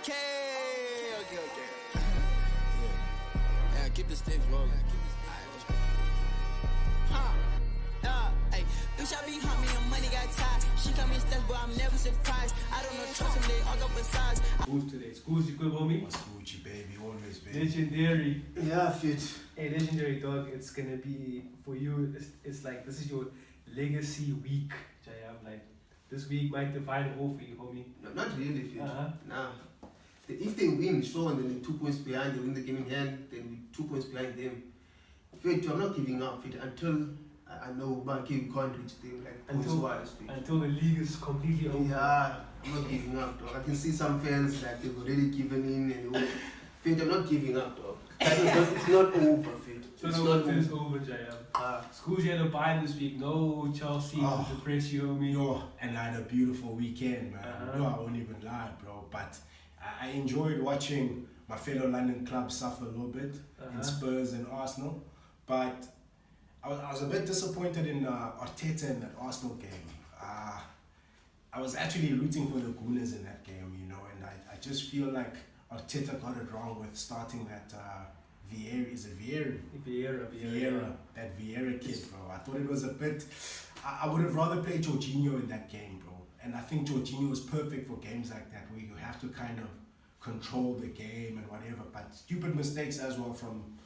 Okay. Yeah, keep the sticks rolling. Hey, bitch, I be hunt me and money got tied. She come in steps, but I'm never surprised. I don't know, trust him, they all go for size. Who's today? School's you good, homie? What's Gucci, baby? Always, baby. Legendary. Yeah, fit. Hey, legendary dog, it's gonna be for you. It's like this is your legacy week, Jayam. Like this week might define all for you, homie. No, not really, fit. Nah. If they win, sure, and then they're 2 points behind, they win the game in hand, then we're 2 points behind them. Fit, I'm not giving up, fit, until I know Banky can't reach them, like until the league is completely over. Yeah, I'm not giving up, dog. I can see some fans like they've already given in and all. Fit, I'm not giving up, dog. It's not over, fit. So it's not over, Jayam. School's had a bye this week. No Chelsea to press you, homie. Yo, and I had a beautiful weekend, man. No, I won't even lie, bro. But I enjoyed watching my fellow London clubs suffer a little bit in Spurs and Arsenal. But I was a bit disappointed in Arteta in that Arsenal game. I was actually rooting for the Gunners in that game, you know, and I just feel like Arteta got it wrong with starting that Vieira. Is it Vieira? Vieira. That Vieira kid, bro. I thought it was a bit... I would have rather played Jorginho in that game, bro. And I think Jorginho is perfect for games like that where you have to kind of control the game and whatever. But stupid mistakes as well from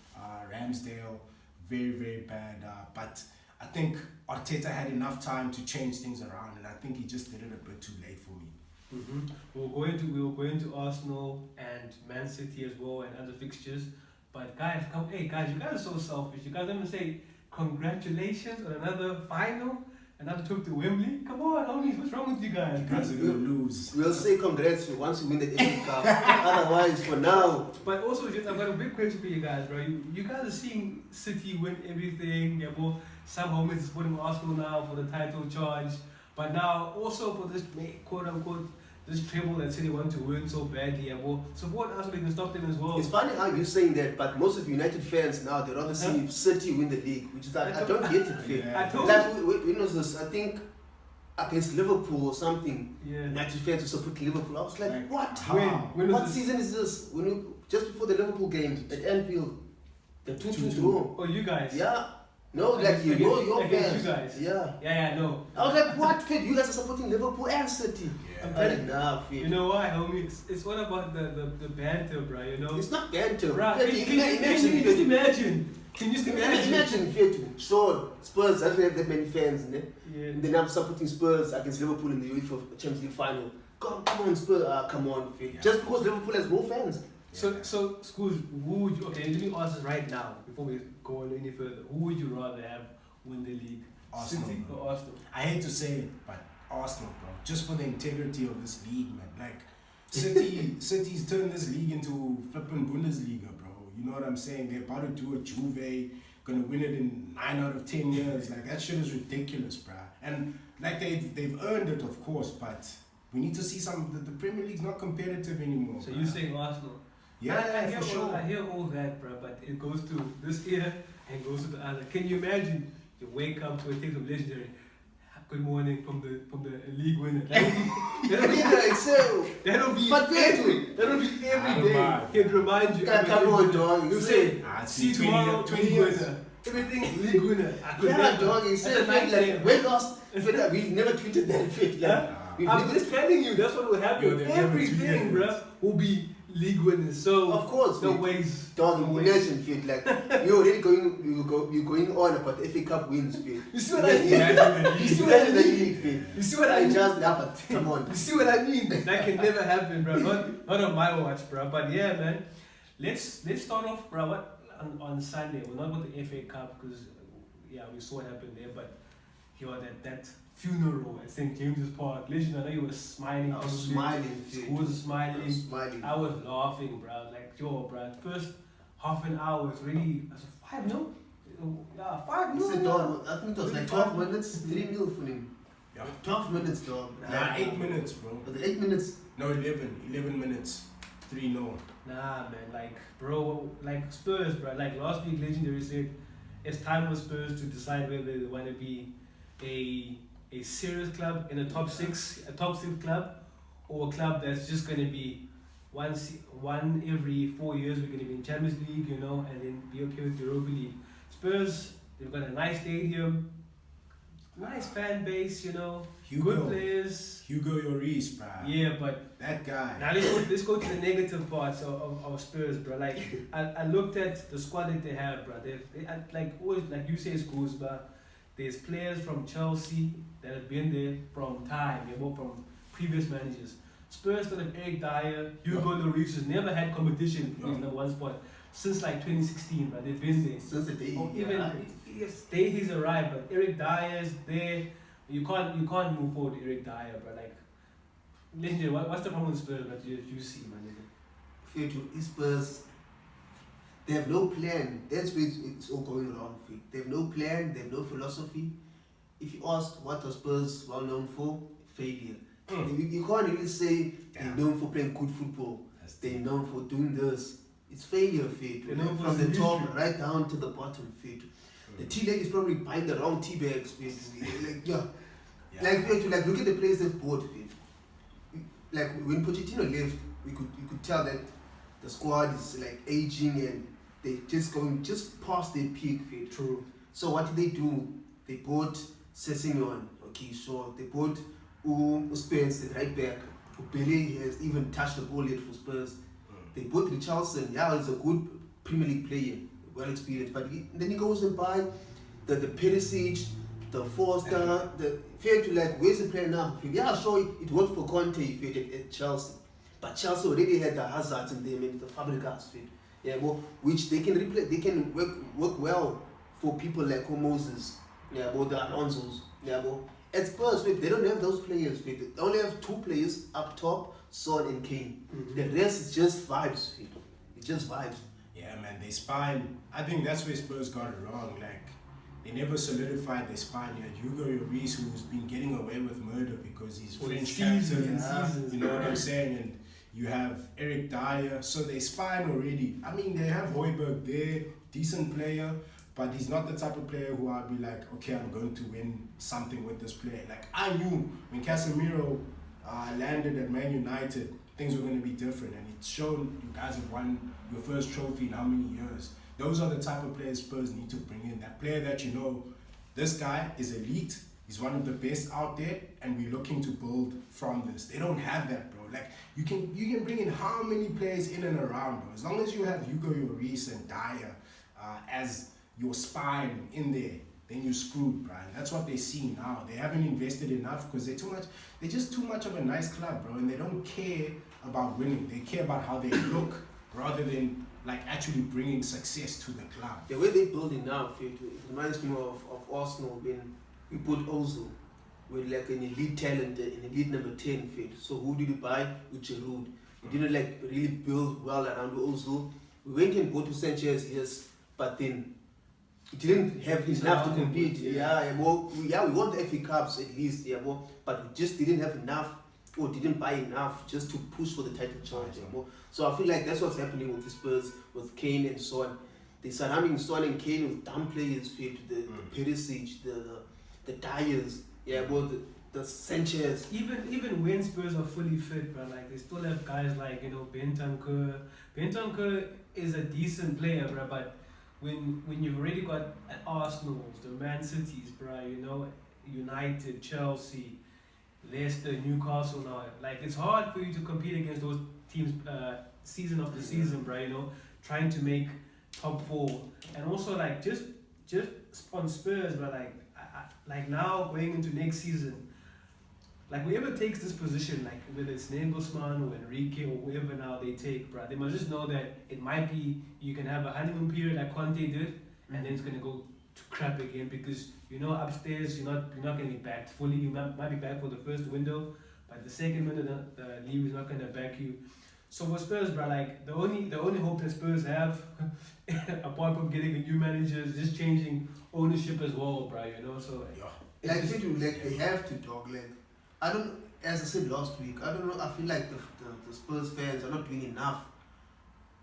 Ramsdale. Very, very bad. But I think Arteta had enough time to change things around, and I think he just did it a bit too late for me. We were going to Arsenal and Man City as well and other fixtures. But guys, you guys are so selfish. You guys don't say congratulations on another final, another trip to Wembley. Come on, homies, what's wrong with you guys? You guys are gonna lose. We'll say congrats once we win the FA Cup. Otherwise, for now. But also, just I've got a big question for you guys, bro. You guys are seeing City win everything. Yeah, well, some homies is putting Arsenal now for the title charge. But now also for this quote unquote this treble that City want to win so badly, and will support us so they can stop them as well. It's funny how you're saying that, but most of United fans now they rather see City win the league, which is like I don't get it. I told you. When was this? I think against Liverpool or something. Yeah. United fans also put Liverpool. I was like, what? When what season is this? Just before the Liverpool game at Anfield, the 2-2 draw. Oh, you guys? Yeah. No, like your fans. You guys. Yeah, no. I was like, what, Fit? You guys are supporting Liverpool and City. I'm telling you, nah, Fit. You know why, homie? It's all about the banter, bro. You know. It's not banter, bro. Can you just imagine? Can you just imagine? Imagine, Fit. Sure, Spurs doesn't have that many fans, ne? Yeah. And then I'm supporting Spurs against Liverpool in the UEFA Champions League final. Come on, Spurs. Come on, Fit. Yeah. Just because Liverpool has more fans. So schools, who would you? Okay, let me ask this right now before we go on any further. Who would you rather have win the league? Arsenal, City or Arsenal? I hate to say it, but Arsenal, bro. Just for the integrity of this league, man. Like City's turned this league into flipping Bundesliga, bro. You know what I'm saying? They're about to do a Juve, gonna win it in 9 out of 10 years. Like that shit is ridiculous, bro. And like they've earned it, of course, but we need to see the Premier League's not competitive anymore. So you're saying Arsenal? Yeah, for sure. I hear all that, bro, but it goes to this ear and goes to the other. Can you imagine? You wake up to a text of legendary. Good morning from the league winner. That'll be every day. He'll remind you. Come on, dog. You say, see tomorrow, 20 winner. Everything league winner. Yeah, dog. You said like we lost. We've never tweeted that fit. I'm just telling you, that's what will happen. Everything, bro, will be league winners. So of course, no ways. Dog, imagine, Fit. Like you're already going on about the FA Cup wins, Fit. You see what I mean? You see what I mean, Fit. You see what I mean? But come on. You see what I mean? That can never happen, bro. Not on my watch, bro. But yeah, man. Let's start off, bro. What on Sunday? We're not about the FA Cup because we saw what happened there, but that funeral at St. James's Park. Legend, I know you were smiling. I was smiling. smiling. I was laughing, bro. Like, yo, bro. First half an hour was really 5-0. Yeah, 5-0. I think it was like 12 minutes, 3-0 for him. Yeah. 12 minutes, dog. Nah, 8 minutes, bro. Was it 8 minutes? No, 11 minutes. 3-0. Nah, man. Like, bro, like Spurs, bro. Like last week, Legendary said it's time for Spurs to decide whether they want to be a serious club in a top six club, or a club that's just going to be one every 4 years we're going to be in Champions League, you know, and then be okay with Europa League. Spurs, they've got a nice stadium, nice fan base, you know, good players. Hugo Lloris, bruh. Yeah, but that guy. Now let's go to the negative parts of Spurs, bro. Like I looked at the squad that they have, bro. They like always, like you say, it's goals, but there's players from Chelsea that have been there from time, you know, from previous managers. Spurs still have Eric Dyer, Hugo Lloris, who's never had competition for his number one spot since like 2016, but they've been there since the day. Yes, day he's arrived, but Eric Dyer is there. You can't move forward with Eric Dyer, but like, legendary. What's the problem with Spurs that you see, man? Fair to Spurs, they have no plan. That's where it's all going wrong. They have no plan. They have no philosophy. If you ask what are Spurs well known for, failure. You can't really say they're known for playing good football. They're known for doing this. It's failure, from the top right down to the bottom, The tea leg is probably buying the wrong tea bags, Like look at the players they've bought, Like when Pochettino left, you could tell that the squad is like aging and they just going just past their peak, True. So what did they do? They bought Sessegnon, okay, sure. They bought Spence, the right back, who barely has even touched the ball yet for Spurs. They bought Richarlison, he's a good Premier League player, well experienced, but then he goes and buy the Perisic, the Forster, where's the player now? Yeah, sure, it worked for Conte at Chelsea, but Chelsea already had the Hazards in them and the Fabregas, which they can replace. They can work well for people like Moses, the Alonsos, At Spurs, they don't have those players. They only have two players up top, Son and Kane. The rest is just vibes. It's just vibes. Yeah, man, their spine. I think that's where Spurs got it wrong. Like, they never solidified their spine. You had Hugo Lloris, who's been getting away with murder because he's French captain. You know what I'm saying? And you have Eric Dyer. So their spine already. I mean, they have Højbjerg there, decent player. But he's not the type of player who I'd be like, okay, I'm going to win something with this player. Like, I knew when Casemiro landed at Man United, things were going to be different. And it's shown you guys have won your first trophy in how many years. Those are the type of players Spurs need to bring in. That player that you know, this guy is elite. He's one of the best out there. And we're looking to build from this. They don't have that, bro. Like, you can bring in how many players in and around, bro. As long as you have Hugo Lloris and Dyer as your spine in there, then you're screwed, bro. And that's what they see now. They haven't invested enough because they're just too much of a nice club, bro. And they don't care about winning. They care about how they look rather than like actually bringing success to the club. The way they're building now, it reminds me of Arsenal when we put Ozil with like an elite talent, an elite number 10, So who did you buy? With Giroud. We didn't like really build well around Ozil. We went and bought Sanchez, yes, but then it didn't have enough to compete. We won the FA Cups at least, but we just didn't have enough or didn't buy enough just to push for the title challenge. So I feel like that's what's happening with the Spurs, with Kane and Son. They're surrounding Son and Kane with dumb players, the Perisic, the Dyers, the Sanchez. Even when Spurs are fully fit, but like they still have guys like Bentancur. Bentancur is a decent player, bro, but when you've already got at Arsenal, the Man Cities, bro, United, Chelsea, Leicester, Newcastle now, like it's hard for you to compete against those teams season after season, bro, trying to make top four. And also like just on Spurs, but like now going into next season, like whoever takes this position, like whether it's Nagelsmann or Enrique or whoever now they take, bro, they must just know that it might be you can have a honeymoon period like Conte did, and then it's gonna go to crap again because upstairs you're not gonna be backed fully. You might be back for the first window, but the second window the league is not gonna back you. So for Spurs, bro, like the only hope that Spurs have, apart from getting a new manager, is just changing ownership as well, bro. So they have to talk. Like I don't, as I said last week, I don't know. I feel like the Spurs fans are not doing enough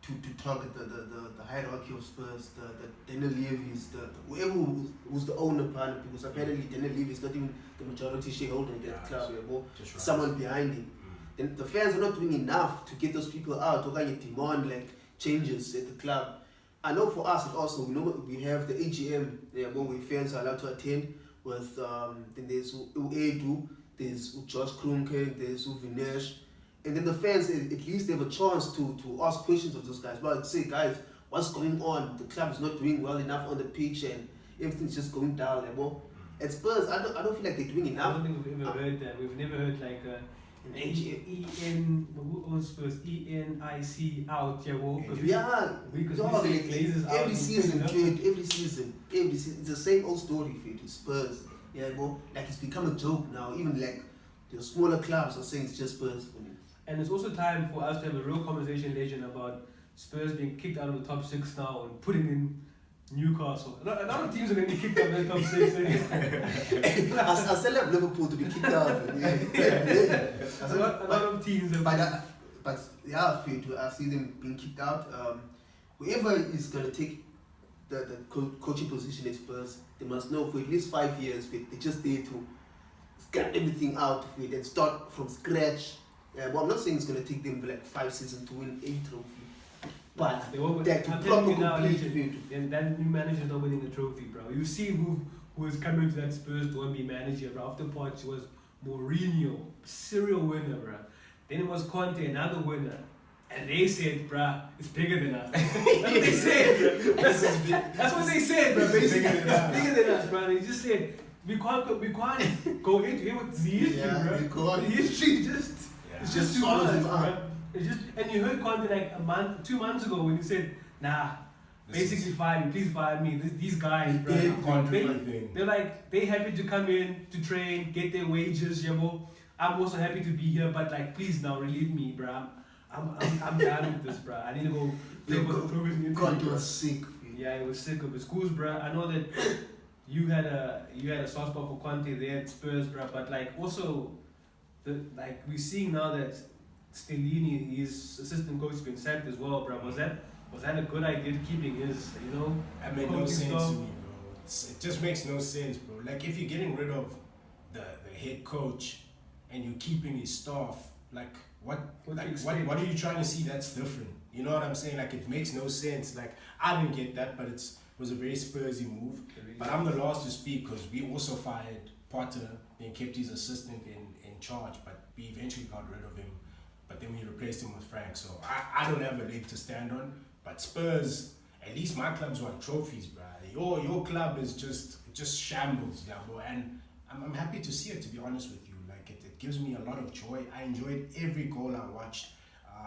to target the hierarchy of Spurs, the Daniel Levy's, whoever who's the owner partner, because apparently Daniel Levy is not even the majority shareholder in that club. Someone behind him. then the fans are not doing enough to get those people out, or kind of demand like changes at the club. I know for us it also, we have the AGM where fans are allowed to attend with, then there's Edu, there's Josh Krunke, there's Vinesh, and then the fans at least they have a chance to ask questions of those guys. But say, guys, what's going on? The club is not doing well enough on the pitch and everything's just going down. At Spurs, I don't feel like they're doing enough. I don't think we've ever heard that. We've never heard like who owns Spurs? ENIC out, every season, it's the same old story for Spurs. Like it's become a joke now. Even like the smaller clubs are saying it's just Spurs. And it's also time for us to have a real conversation, Legend, about Spurs being kicked out of the top 6 now and putting in Newcastle. A lot of teams are going to be kicked out of the top 6. I still have Liverpool to be kicked out. A lot of teams. But yeah, I see them being kicked out. Whoever is going to take the coaching position at Spurs, they must know for at least 5 years they're just there to get everything out of it and start from scratch. Well, I'm not saying it's going to take them like 5 seasons to win a trophy. But they're to proper complete. And that new manager's not winning a trophy, bro. You see who is coming to that Spurs to be manager, bro. After Poch was Mourinho, serial winner, bro. Then it was Conte, another winner. And they said, bro, it's bigger than us. That's what they said, bro. That's what they said, bro. Basically, it's bigger than us, bro. They just said, we can't go into it with the history, bro. The history it's just too honest, bro. It's just, and you heard Conte like 2 months ago when he said, nah, basically fire me, please fire me. These guys, bro, they're like, they happy to come in to train, get their wages, I'm also happy to be here, but like, please now relieve me, bro. I'm done with this, bro. I need to go play for the progress in Conte was sick. Yeah, he was sick of his schools, bro. I know that you had a soft spot for Conte there at Spurs, bro, but like also we're seeing now that Stellini, his assistant coach, has been sacked as well, bro. Was that a good idea keeping his, That made no sense to me, bro. It just makes no sense, bro. Like if you're getting rid of the head coach and you're keeping his staff, like what are you trying to see that's different? You know what I'm saying? Like it makes no sense. Like I didn't get that, but it was a very Spursy move. But I'm the last to speak because we also fired Potter and kept his assistant in charge, but we eventually got rid of him. But then we replaced him with Frank. So I don't have a leg to stand on. But Spurs, at least my club's won trophies, bro. Your club is just shambles, yeah, bro. And I'm happy to see it, to be honest with you. Like it gives me a lot of joy. I enjoyed every goal I watched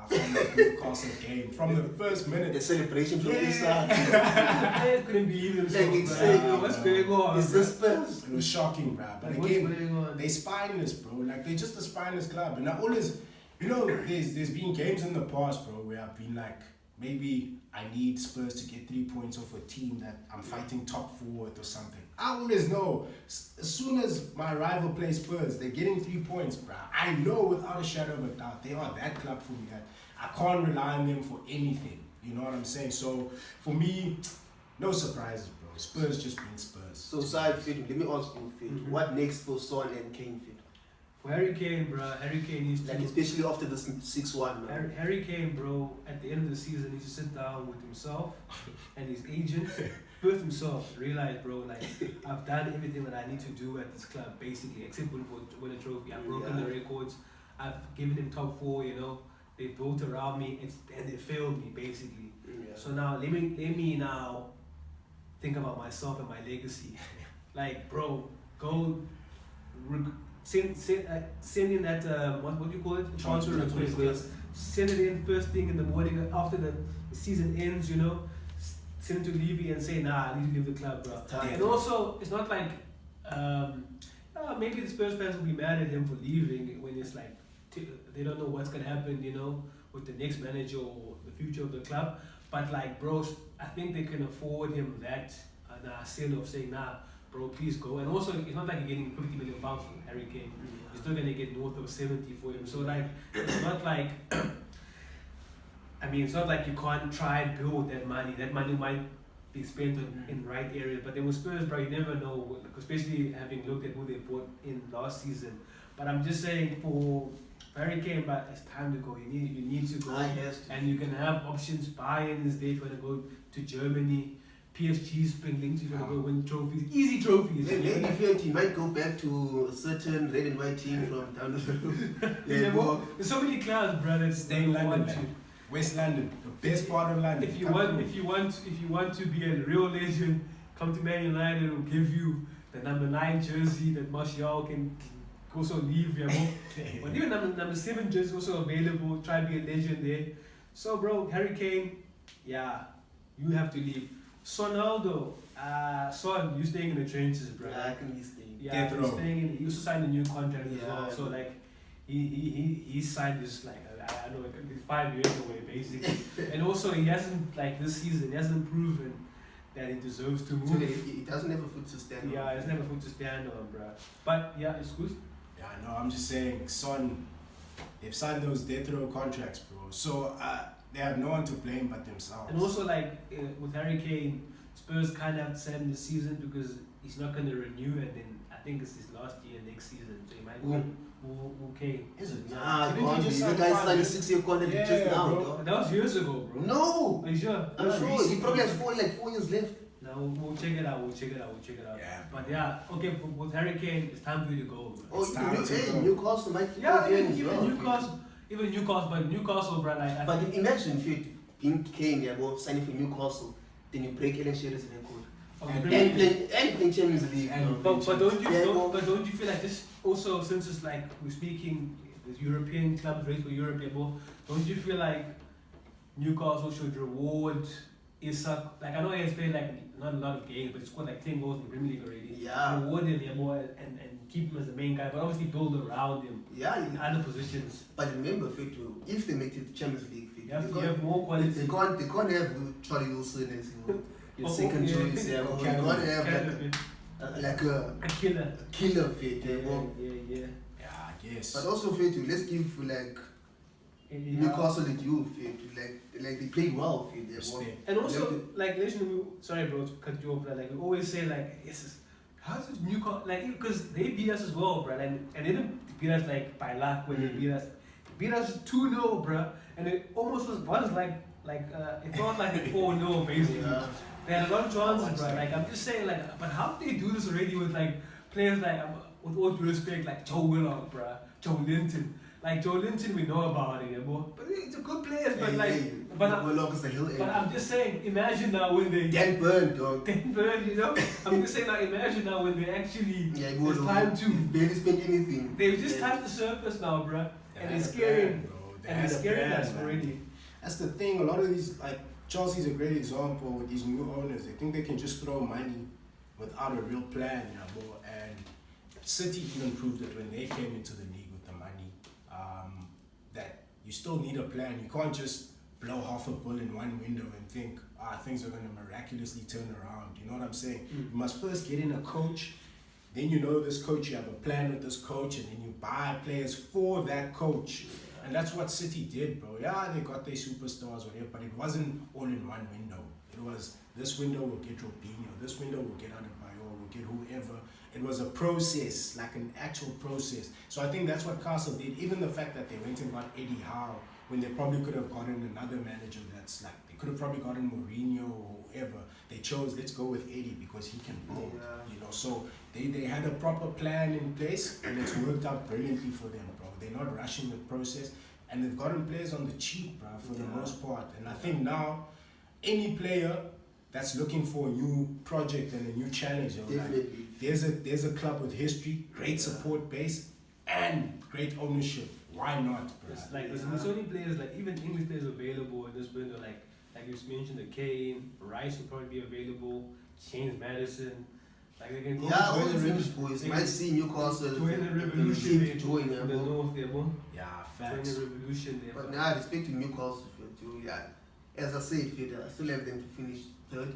from the Newcastle game, from the first minute. The celebration from inside. I couldn't believe themselves. What's going on? It's the Spurs. It was shocking, bro. But again, they spineless, bro. Like they're just a spineless club. And I always, there's been games in the past, bro, where I've been like, maybe I need Spurs to get 3 points off a team that I'm fighting top 4 with or something. I always know, as soon as my rival plays Spurs, they're getting 3 points, bro. I know without a shadow of a doubt, they are that club for me that I can't rely on them for anything. You know what I'm saying? So, for me, no surprises, bro. Spurs just being Spurs. So, side fit, let me ask you, Fit, what next for Son and Kane, Fit? For Harry Kane, bro, Harry Kane needs to... Like, especially after the 6-1, man. Harry Kane, bro, at the end of the season, needs to sit down with himself and his agent. First himself, realize, bro, like, I've done everything that I need to do at this club, basically, except win a trophy. I've broken the records. I've given him top 4, They built around me, and they failed me, basically. Yeah. So now, let me now think about myself and my legacy. Like, bro, go... Send in that what do you call it? Transfer request. Send it in first thing in the morning after the season ends. Send it to Levy and say, nah, I need to leave the club, bro. And also, it's not like maybe the Spurs fans will be mad at him for leaving when it's like they don't know what's gonna happen, with the next manager or the future of the club. But like, bro, I think they can afford him that sin of saying, nah, bro, please go. And also, it's not like you're getting £50 million from Harry Kane. You're still going to get north of 70 for him. So, like, it's not like... it's not like you can't try and build that money. That money might be spent in the right areas. But then with Spurs, bro, you never know, especially having looked at who they bought in last season. But I'm just saying, for Harry Kane, but it's time to go. You need to go. And you can have options. Bayern is there if you want to go to Germany. PSG's been linked if you want to go win trophies. Easy trophies. Maybe if he might go back to a certain red and white team from down the road. There's so many clubs, brother. Stay in London, West London, the best part of London. If you want to be a real legend, come to Man United. Will give you the number 9 jersey that Martial can also leave. But even number 7 jersey also available. Try to be a legend there. So, bro, Harry Kane, yeah, you have to leave. Sonaldo, Son, you staying in the trenches, bro. Yeah, I can be staying. Yeah, he's staying in. He also signed a new contract as well. So like, he signed this like I don't know, like 5 years away basically. And also he hasn't like this season. He hasn't proven that he deserves to move. So he doesn't have a foot to stand on. Yeah, he doesn't have a foot to stand on, bro. But yeah, it's good. Yeah, no, I'm just saying, Son, they've signed those death row contracts, bro. So they have no one to blame but themselves. And also like with Harry Kane, Spurs kind of have to set him the season because he's not going to renew, and then I think it's his last year next season, so he might go. Kane. Is it? Nah, you guys signed a 6-year contract just now, bro. That was years ago, bro. No! Are you sure? I'm sure. He probably has 4 years left. No, we'll check it out. Yeah, but yeah, okay, with Harry Kane, it's time for you to go, bro. Oh, Newcastle might keep even Newcastle, but Newcastle, bro, like. But imagine if you being Kane, signing for Newcastle, then you break Alan Shearer's record. And playing Champions League. But don't you feel like this also, since it's like we're speaking with European clubs race for Europe, don't you feel like Newcastle should reward Isak? Like I know he has played like not a lot of games, but he scored like 10 goals in the Premier League already. Yeah. Reward him, and keep him as the main guy, but obviously build around him. Yeah. In other positions. But remember, if they make it to Champions League, you have more quality. They can't have Charlie Wilson as your second choice. You can't have like a killer fit. Yeah, I guess. But also fit, let's give like Newcastle the due fit. Like they played well fit. And also like sorry bro to cut you off, but like we always say like how's this Newcastle like, because they beat us as well, bro, and they didn't beat us like by luck when they beat us. Beat us 2-0, bro, and it almost was like it felt like a 4-0 basically. Yeah. They had a lot of chances, bro. Like I'm just saying, like, but how did they do this already with like players like, with all due respect, like Joe Willock, bro, Joe Linton. Like Joe Linton, we know about it, but it's a good player. But Willock is a hill. But I'm just saying, imagine now when they Dan Burn, dog. Dan Burn, I'm just saying, now imagine now when they actually it's time to barely spend anything. They've just touched the surface now, bro. And it's scary. And it's scary us already. That's the thing. A lot of these, like Chelsea's a great example with these new owners. They think they can just throw money without a real plan, And City even proved it when they came into the league with the money. That you still need a plan. You can't just blow half a bill in one window and think things are going to miraculously turn around. You know what I'm saying? You must first get in a coach. Then you know this coach, you have a plan with this coach, and then you buy players for that coach. And that's what City did, bro. Yeah, they got their superstars, whatever, but it wasn't all in one window. It was, this window will get Robinho, this window will get Adebayor, will get whoever. It was a process, like an actual process. So I think that's what Castle did. Even the fact that they went and got Eddie Howe, when they probably could have gotten another manager that's like, they could have probably gotten Mourinho or whoever. They chose, let's go with Eddie because he can build, So they had a proper plan in place, and it's worked out brilliantly for them, bro. They're not rushing the process, and they've gotten players on the cheap, bro, for the most part. And I think now, any player that's looking for a new project and a new challenge, like, there's a club with history, great support base, and great ownership. Why not, bro? There's so many players, like even English players available in this window, like you mentioned, the Kane, Rice will probably be available, James Madison. Like they can go all the English boys. You might see Newcastle join the revolution in the north there, bro. Yeah, facts. Join the revolution there. But now, respect to Newcastle too. Yeah, as I said, I still have them to finish third.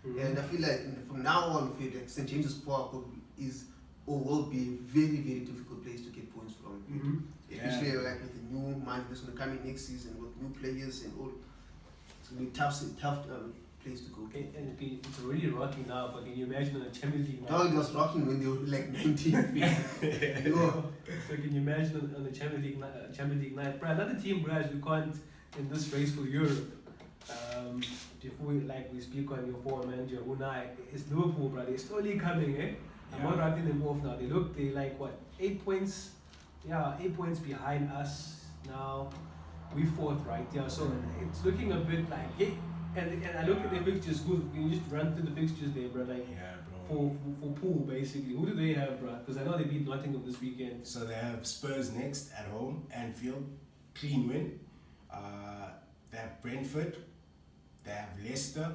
And I feel like from now on, like St. James's Park is or will be a very, very difficult place to get points from. Especially like with the new money that's going to come in next season with new players and all. It's going to be tough place place to go to. And it's already rocking now, but can you imagine on the Champions League night? No, it was rocking when they were like 19. So can you imagine on the Champions League night? Bro, another team, bro, we can't in this race for Europe. Before we speak on your former manager Unai, it's Liverpool, bro. They're slowly coming, eh? I'm not writing them off now. They like what, 8 points? Yeah, 8 points behind us now. We fourth, right? Yeah, so it's looking a bit like, hey, and I look at the fixtures. Can you just run through the fixtures there, bro? Like, for Pool, basically. Who do they have, bro? Because I know they beat Nottingham this weekend. So they have Spurs next at home, Anfield, clean win. They have Brentford, they have Leicester,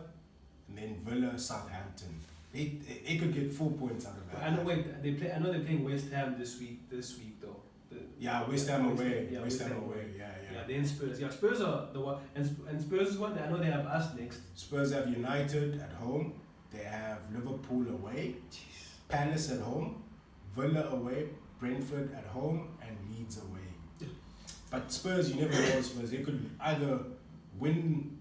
and then Villa, Southampton. They could get 4 points out of that. I know. Wait, I know they're playing West Ham this week though. West Ham away. Yeah, West Ham away. Yeah. Then Spurs. Yeah, Spurs are the one, and Spurs is one. I know they have us next. Spurs have United at home. They have Liverpool away. Palace at home. Villa away. Brentford at home, and Leeds away. But Spurs, you never know. Spurs, they could either win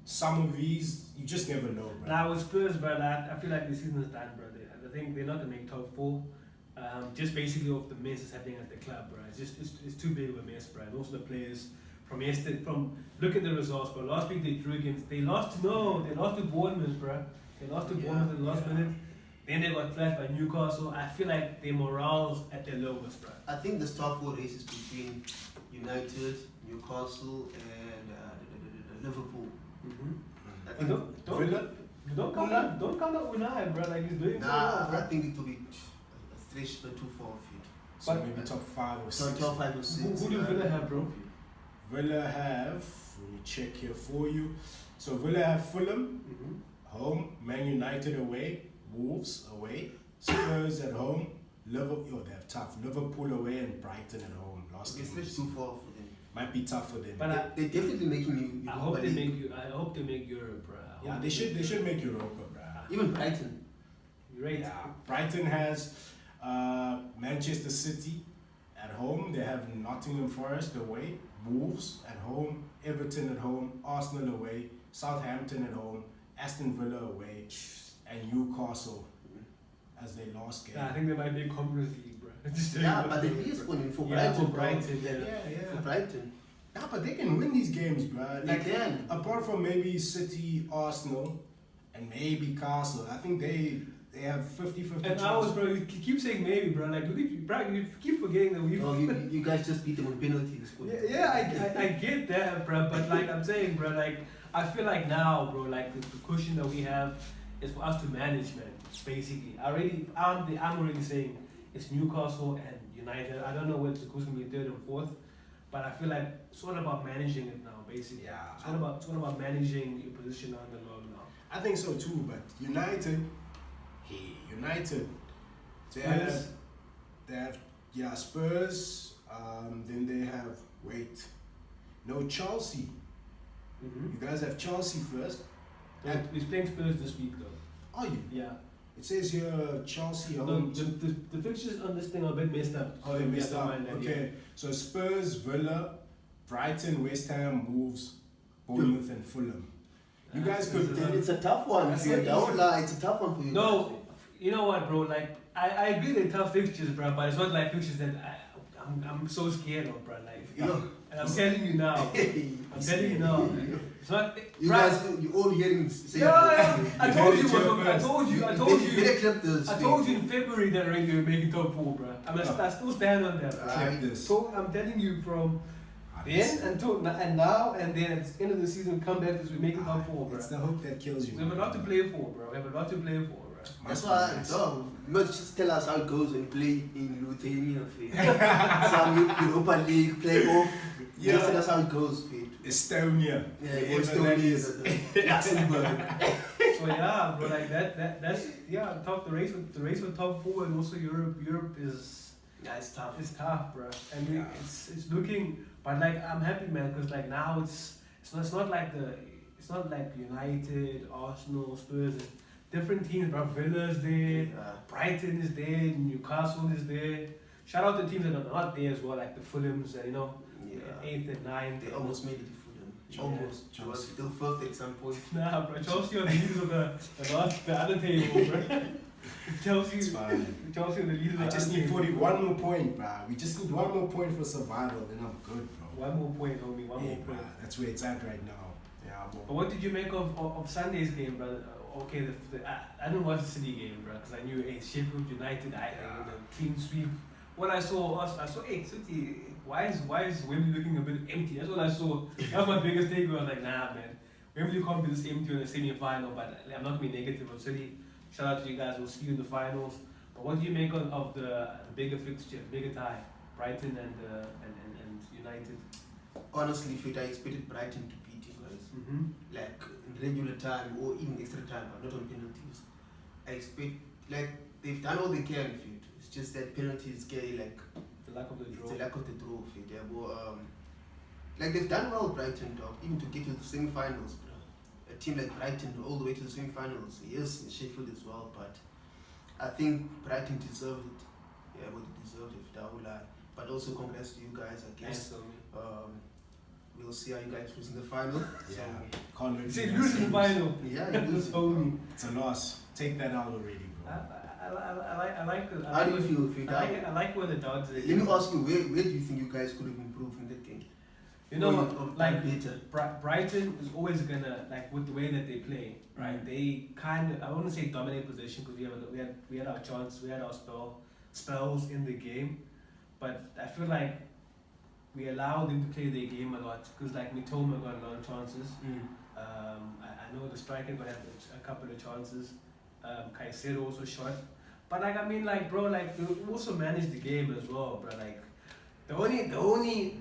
some of these. You just never know, bro. Now with Spurs, bro, I feel like the season is done, bro. I think they're not gonna make top 4. Just basically off the mess that's happening at the club, bro. It's too big of a mess, bro. And also the players look at the results, bro. Last week they lost to Bournemouth, bro. They lost to Bournemouth in the last minute. Then they got flashed by Newcastle. I feel like their morale's at their lowest, bro. I think the top 4 races between United, Newcastle, and Liverpool. I think Don't count out Unai, bro. Like he's doing so well, bro. I think it will be a stretch but too far of it. So maybe top 5 or 6. Top 5 or 6. Who do Villa have, bro? Villa have, let me check here for you. So Villa have Fulham, home, Man United away, Wolves away, Spurs at home, Liverpool, they have tough, Liverpool away and Brighton at home. Last It's game. too far for them. Might be tough for them. But They're definitely making you. I hope they make Europe, bro. Yeah, they should make Europa, bro. Even Brighton. You're right. Yeah, Brighton has Manchester City at home. They have Nottingham Forest away, Wolves at home, Everton at home, Arsenal away, Southampton at home, Aston Villa away, and Newcastle as their last game. Yeah, I think they might be a Conference League, bro. But they is winning for Brighton. For Brighton. Yeah, but they can win these games, bro. They can. Apart from maybe City, Arsenal, and maybe Castle, I think they have 50-50 And ours, bro, you keep saying maybe, bro. Like, look at you, bro. You keep forgetting that we. No, you guys just beat them on penalties. I get that, bro. But like I'm saying, bro, like I feel like now, bro, like the cushion that we have is for us to manage, man. Basically, I'm already saying it's Newcastle and United. I don't know whether who's gonna be 3rd and 4th, but I feel like it's all about managing it now. Basically, Yeah. It's all about managing your position on the log now. I think so too, but United, they have Spurs, then they have Chelsea. You guys have Chelsea first. He's playing Spurs this week, though. Are you? Yeah. It says here Chelsea home. The fixtures on this thing are a bit messed up. Oh, they messed up. Okay, so Spurs, Villa, Brighton, West Ham, Wolves, Bournemouth, and Fulham. You guys could. It's a tough one. Don't lie. It's a tough one for you. No, you know what, bro? Like I agree they're tough fixtures, bro. But it's not like fixtures that I'm so scared of, bro. Like, and I'm telling you now. I'm telling you now. It's not. You guys, you all hearing say. Yeah. I told you in February that already we were making top 4, bro. I still stand on that, bro. So I'm telling you from then until now and then at the end of the season, come back as we're making top 4, bro. It's the hope that kills you. We have a lot to play for, bro. We have a lot to play for, bro. That's why, you must just tell us how it goes when you play in Lithuania, some Europa League playoff. Yeah. Just tell us how it goes, Pete. Estonia. Yeah, Estonia. Luxembourg. So yeah, bro, like that's tough. The race for top 4 and also Europe is it's tough. It's tough, bro. And it's looking, but like I'm happy, man, because like now it's not like United, Arsenal, Spurs. It's different teams, bro. Villa's there, Brighton is there, Newcastle is there. Shout out to teams that are not there as well, like the Fulhams, 8th and 9th. They almost made it to Fulham. Almost. He was still first at some point. Nah, bro. Chelsea on the leaders of the other table, bro. Chelsea on the leaders. I just need 41 more point, bro. We just need 1 more point for survival, then I'm good, bro. 1 more point, homie. One more point. That's where it's at right now. Yeah, but what did you make of Sunday's game, brother? Okay, I didn't watch the City game, bro, because I knew Sheffield United, the clean sweep. What I saw, hey, City, why is Wembley looking a bit empty? That's what I saw. That was my biggest take. I was like, nah, man, Wembley can't be this empty in the semi-final. But I'm not being negative on City. Shout out to you guys. We'll see you in the finals. But what do you make of the bigger fixture, bigger tie, Brighton and United? Honestly, Fit, I expected Brighton to beat you guys. Like in regular time or even extra time, but not on penalties. I expect, like, they've done all they can, Fit. It's just that penalties get like the lack of the draw. The lack of the draw, Fit. Yeah, but, like they've done well, Brighton, dog, even to get to the semi-finals, bro. A team like Brighton all the way to the semi-finals. Yes, Sheffield as well, but I think Brighton deserved it. Yeah, well, they deserved it, I will lie. But also congrats to you guys, I guess. We'll see how you guys lose in the final. Yeah, can't lose. Say lose in the final. Yeah, you lose. It's a loss. Take that out already, bro. I like it. How do you feel, Fit? I like where the dogs are. Let me ask you, where do you think you guys could have improved in that game? You know, like better. Brighton is always gonna, like, with the way that they play, right? They kind of, I wouldn't say dominate possession, because we had our chances, we had our spells in the game, but I feel like we allowed them to play their game a lot, because like Mitoma got a lot of chances. I know the striker got a couple of chances. Caicedo also shot, but like, I mean, like, bro, like, we also managed the game as well, bro. Like, the only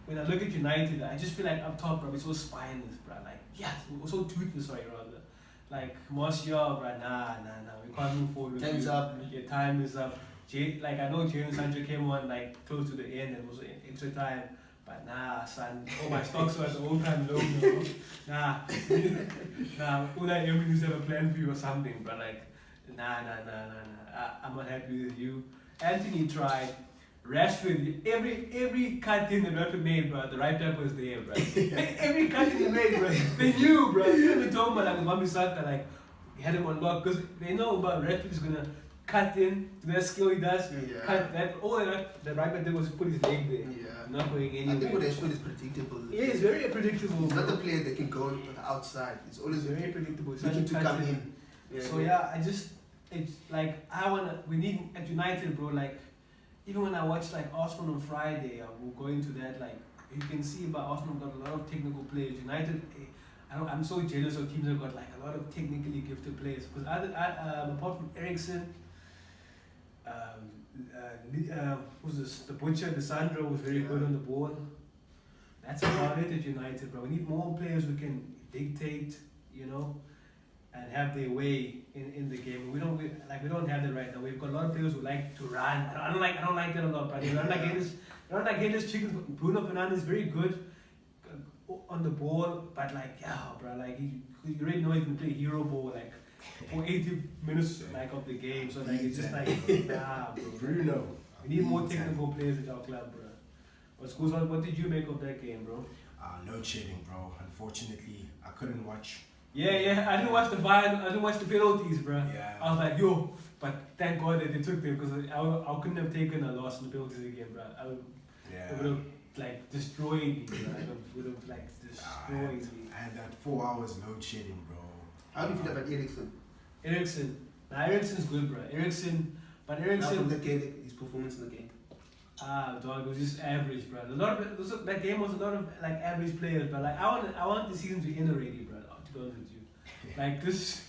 when I look at United, I just feel like up top, bro, we're so spineless, bro. Like, yes, we're so toothless, sorry, rather. Like, Martial, bro, nah, we can't move forward. Time's up. Your time is up. Like, I know Jadon Sancho came on, like, close to the end and was extra time, but nah, son. Oh, my stocks are at the all-time low now. Nah, Unai Emery needs to have a plan for you or something, but like, nah. I'm not happy with you. Anthony tried. Rashford, every cut in the Rashford made, bro, the right back was there, bro. Every cut in he made, bro, they knew, bro. Even Mitoma, like with Wan-Bissaka, like, he had him on lock, because they know about Rashford is gonna cut in to that skill he does. Yeah. Cut that. All that the right back did was put his leg there. Yeah. Not going anywhere. I think what Rashford is predictable. Yeah, it's very predictable. He's not a player that can go on the outside. It's always very predictable. It's looking to come in. Yeah. So it's like we need at United, bro. Like, even when I watch like Arsenal on Friday, we'll go into that. Like, you can see about Arsenal got a lot of technical players. United, I'm so jealous of teams that got like a lot of technically gifted players. Because apart from Eriksen, who's this? The Butcher, the Sandro was very good on the ball. That's about it at United, bro. We need more players who can dictate, you know, and have their way in the game. We don't have that right now. We've got a lot of players who like to run. I don't like that a lot, but they run like Gators chickens. Bruno Fernandes is very good on the ball, but like, yeah, bro, like you already know he can play hero ball like for 80 minutes like of the game. So like it's just like, nah, bro. Bruno. We need more technical players at our club, bro. But Schools, what did you make of that game, bro? No cheating, bro. Unfortunately, I couldn't watch. Yeah, I didn't watch the final. I didn't watch the penalties, bro. Yeah. I was like, yo, but thank God that they took them, because I couldn't have taken a loss in the penalties again, bro. I would have like destroyed me, bro. I would have like destroyed me. I had that 4 hours load shedding, bro. How do you feel about Eriksen? Eriksen's good, bro. But Eriksen. From the game, his performance in the game. Dog, it was just average, bro. That game was a lot of like average players, but like I want the season to end already, bro. To be honest with you, like this.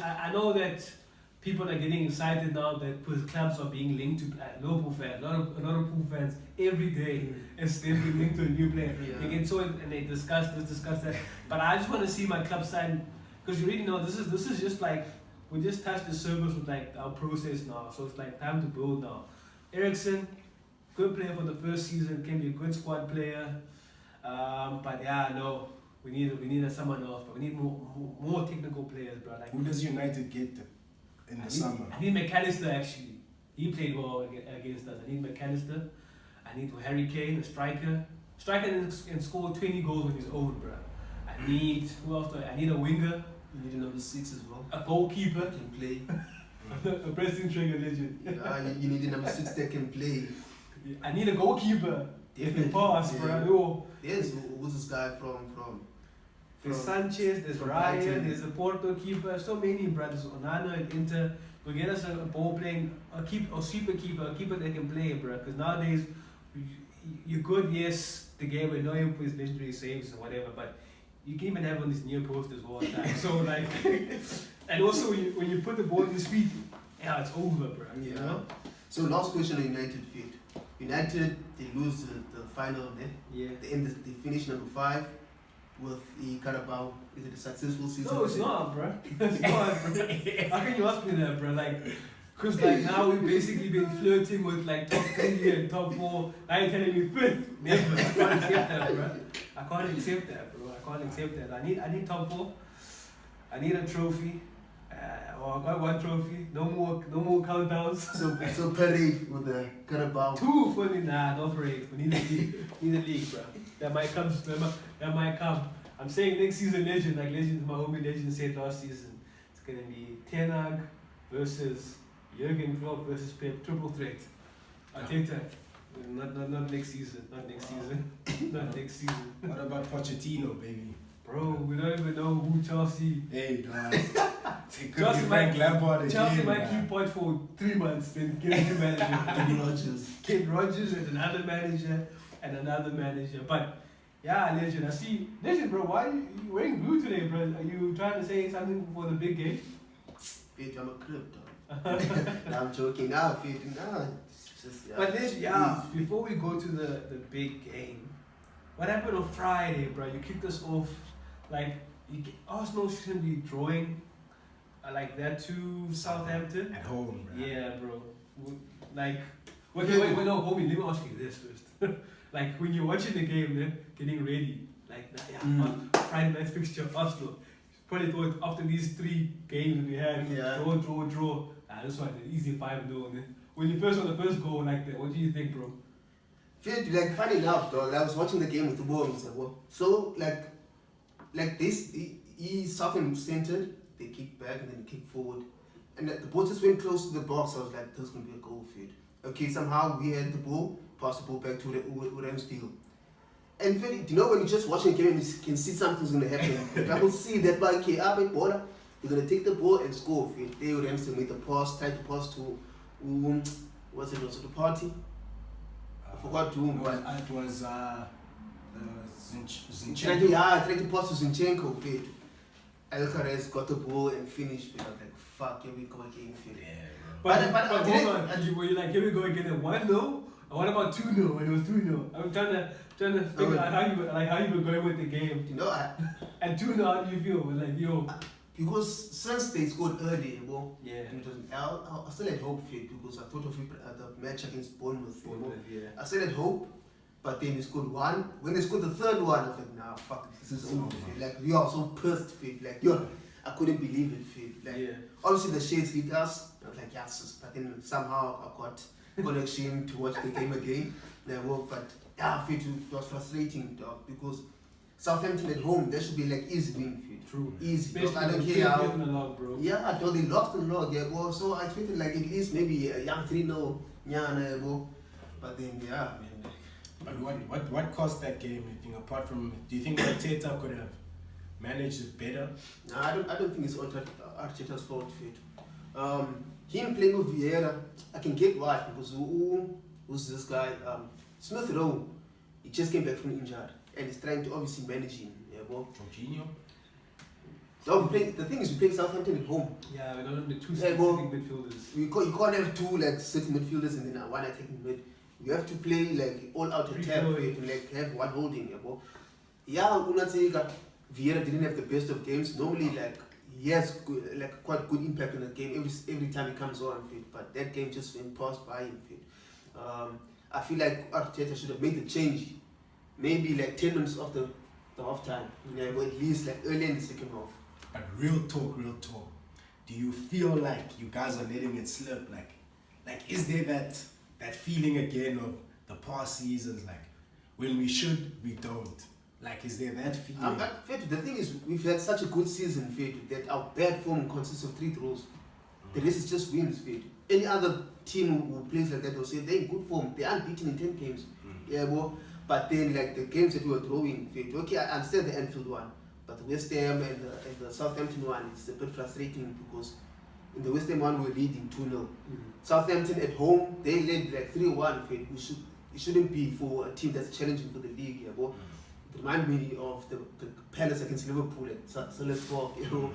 I know that people are getting excited now that clubs are being linked to Liverpool fans, a lot of Pool fans every day, and still being linked to a new player. Yeah. They get so and they discuss that. But I just want to see my club sign, because you really know this is just like we just touched the surface with like our process now, so it's like time to build now. Eriksen, good player for the first season, can be a good squad player, but yeah, no, we need someone else, but we need more technical players, bro. Like, who does United get in the summer? I need McAllister, actually. He played well against us. I need McAllister. I need Harry Kane, a striker. Striker can score 20 goals on his own, bro. Who else do I need a winger, You need a number 6 as well. a goalkeeper, That can play. a pressing trigger legend. You need a number 6 that can play. I need a goalkeeper. Definitely. Pass, Yeah. bro. Yes, who's this guy from There's Sanchez, there's from Ryan, Brighton. there's a Porto keeper, so many brothers. Onana and Inter. Go get us a ball playing, a super keeper, a keeper that can play, bro. Because nowadays, you're good, yes, the game, we know him for his legendary saves or whatever, but you can even have on these near posters all the time. So, like, and also when you put the ball in his feet, yeah, it's over, bro. You know? So, last question on United fit. United, they lose the final, Yeah. they finish number 5 with the Carabao. Is it a successful season? No, it's not, bro. It's not, bro. How can you ask me that, bro? Like, because like now we've basically been flirting with like top 3 and top 4. Now you're telling me 5th? Never. I can't accept that, bro. I can't accept that, bro. I can't accept that. I need top 4. I need a trophy. I got 1 trophy. No more countdowns. So parade with the Carabao. 2 for me. Nah, don't parade. We need the league. We need the league, bro. That might come. That might come. I'm saying next season, legend, like legend, my homie legend said last season, it's gonna be Ten Hag versus Jurgen Klopp versus Pep, triple threat. I'll take that. Not next season. Not next season. Not next season. What about Pochettino, baby? Bro, we don't even know who Chelsea. Hey, guys. It could Chelsea be Frank Lampard again. Chelsea might man. keep Poch for 3 months, then get a new manager. Kenny Rogers. Ken Rogers and another manager and another manager. But yeah, legend. I see, legend, bro. Why are you wearing blue today, bro? Are you trying to say something for the big game? Fit, I'm a crib, dog. No, I'm joking. Nah, Fit, nah. It's just, yeah. But legend, yeah. Before we go to the big game, what happened on Friday, bro? You kicked us off. Like, Arsenal shouldn't be drawing like that to Southampton. At home, bro. Yeah, bro. Like, wait, no, homie, let me ask you this first. Like, when you're watching the game, man, getting ready, like, on Friday night fixture, Arsenal, probably thought after these 3 games we had, draw, this one, an easy 5-0, man. When you first saw the first goal like that, what do you think, bro? Fit, like, funny enough, dog, I was watching the game with the ball and said, well, so, like this, he's Southampton centered, they kick back and then kick forward. And the ball just went close to the box. I was like, this is going to be a goal, Fit. Okay, somehow we had the ball, passed the ball back to Ramsdale. And Fit, you know when you're just watching a game and you can see something's going to happen. I will see that by baller, they're going to take the ball and score, Fit. They would Ramsdale made the pass, tried to pass to, what's it, was it the party? I forgot to whom. It was Zinchenko. Tried to pass to Zinchenko, Fit. Alcaraz got the ball and finished. I was like, fuck, here we go again, Fit. Yeah, But hold on, were you like, here we go again at 1-0? Or what about 2-0 when it was 2-0? I'm trying to figure out how you were going with the game. You know, And 2-0, how do you feel? It was like, yo. because since they scored early, well, Yeah. and it was, I still had hope, Fit, because I thought of it at the match against Bournemouth. Yeah. I still had hope, but then they scored 1. When they scored the 3rd one, I was like, nah, fuck, this is over, Fit. Like, we are so pissed, Fit. Like, yo, I couldn't believe it, Fit. Like, obviously the shades hit us. I was like, yes, but then somehow I got connection to watch the game again. But yeah, Fit, it was frustrating, dog, because Southampton at home, that should be like easy win, Fit. True. Easy. Basically, I don't care how. Log, bro. Yeah, though they lost the log, yeah, well, so I expected like at least maybe a young 3-0, yeah, but then yeah, man. But what caused that game? You think, apart from, do you think Arteta could have managed it better? No, I don't think it's Arteta's fault, Fit. Him playing with Vieira, I can get why, because who's this guy? Smith Rowe, he just came back from injured and he's trying to obviously manage him. Yeah, well. Jorginho? So the thing is, we play Southampton at home. Yeah, we don't have the 2 Yeah, specific midfielders. You can't have 2 like sitting midfielders and then 1 attacking mid. You have to play like all out attack and like have 1 holding. Yeah, well. Yeah, Unatsega, Vieira didn't have the best of games. Normally, like he has good, like quite good impact on the game every time he comes on, Fit. But that game just went past by him, Fit. I feel like Arteta should have made the change, maybe like 10 minutes after the half time. Yeah, or at least like early in the second half. But real talk. Do you feel like you guys are letting it slip? Like is there that feeling again of the past seasons? Like when we should, we don't. Like, is there that feeling? The thing is, we've had such a good season, Fate, that our bad form consists of 3 draws. The rest is just wins, Fate. Any other team who plays like that will say they're in good form. They're unbeaten in 10 games. Yeah, but then like the games that we were drawing, Fate. Okay, I understand the Anfield one, but the West Ham and the Southampton one is a bit frustrating because in the West Ham one we were leading 2-0. Southampton at home they led like 3-1. Fate. It shouldn't be for a team that's challenging for the league. Yeah, it reminds me of the Palace against Liverpool at Selhurst Park, you know.